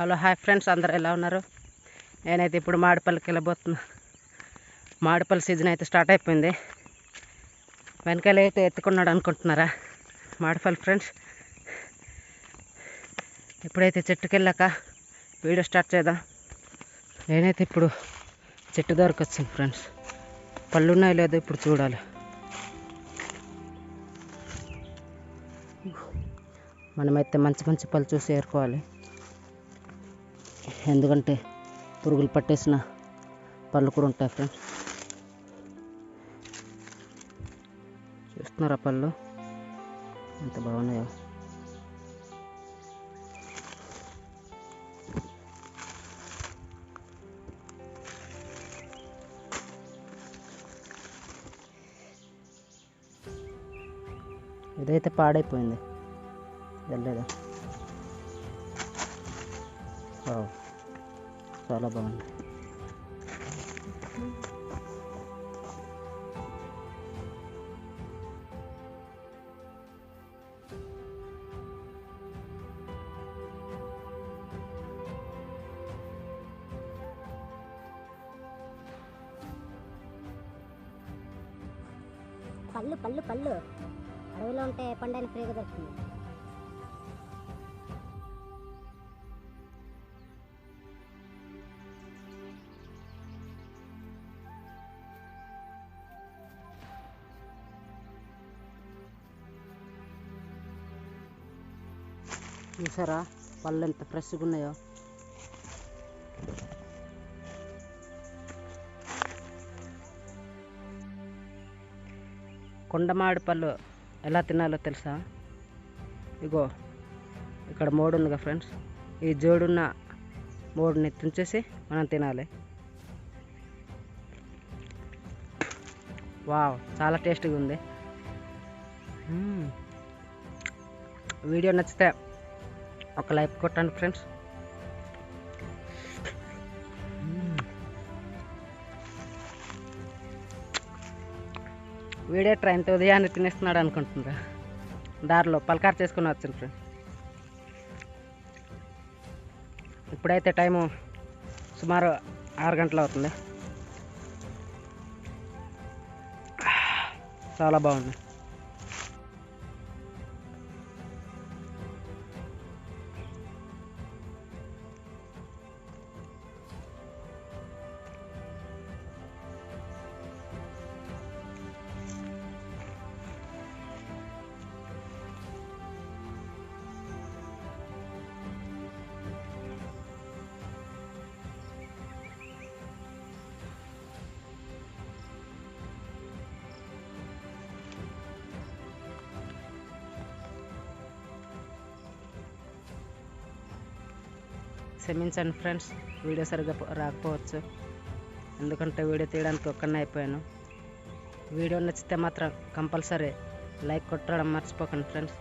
Hello hi friends, అందరు ఎలా ఉన్నారు? నేనైతే ఇప్పుడు మామిడిపల్లికి వెళ్ళబోతున్నా. మామిడిపల్లి సీజన్ అయితే స్టార్ట్ అయిపోయింది. వెనకాల అయితే ఎత్తుకున్నాడు అనుకుంటున్నారా? మామిడిపల్లి ఫ్రెండ్స్, ఇప్పుడైతే చెట్టుకి వెళ్ళాక వీడియో స్టార్ట్ చేద్దాం. నేనైతే ఇప్పుడు చెట్టు దగ్గరకు వచ్చాను ఫ్రెండ్స్. పళ్ళు ఉన్నాయో లేదో ఇప్పుడు చూడాలి. మనమైతే మంచి మంచి పళ్ళు చూసి ఏరుకోవాలి, ఎందుకంటే పురుగులు పట్టేసిన పళ్ళు కూడా ఉంటాయి ఫ్రెండ్స్. చూస్తున్నారా పళ్ళు ఎంత బాగున్నాయో? ఇదైతే పాడైపోయింది, వెళ్ళలేదా? చాలా బాగుంది. పళ్ళు పళ్ళు పళ్ళు అడవిలో ఉంటే పండానికి ఫ్రీగా దొరుకుతుంది. చూసారా పళ్ళు ఎంత ఫ్రెష్గా ఉన్నాయో? కొండమామిడి పళ్ళు ఎలా తినాలో తెలుసా? ఇగో ఇక్కడ మోడు ఉందిగా ఫ్రెండ్స్, ఈ జోడున్న మోడుని తుంచేసి మనం తినాలి. వావ్, చాలా టేస్టీగా ఉంది. వీడియో నచ్చితే ఒక లైక్ కొట్టండి ఫ్రెండ్స్. వీడియో ట్రైన్తో ఉదయాన్నే తినేస్తున్నాడు అనుకుంటున్నారా? దారిలో పలకారు చేసుకుని వచ్చింది ఫ్రెండ్స్. ఇప్పుడైతే టైము సుమారు 6 గంటలు అవుతుంది. చాలా బాగుంది. క్షమించండి ఫ్రెండ్స్, వీడియో సరిగ్గా రాకపోవచ్చు, ఎందుకంటే వీడియో తీయడానికి ఒక్కనే అయిపోయాను. వీడియో నచ్చితే మాత్రం కంపల్సరీ లైక్ కొట్టడం మర్చిపోకండి ఫ్రెండ్స్.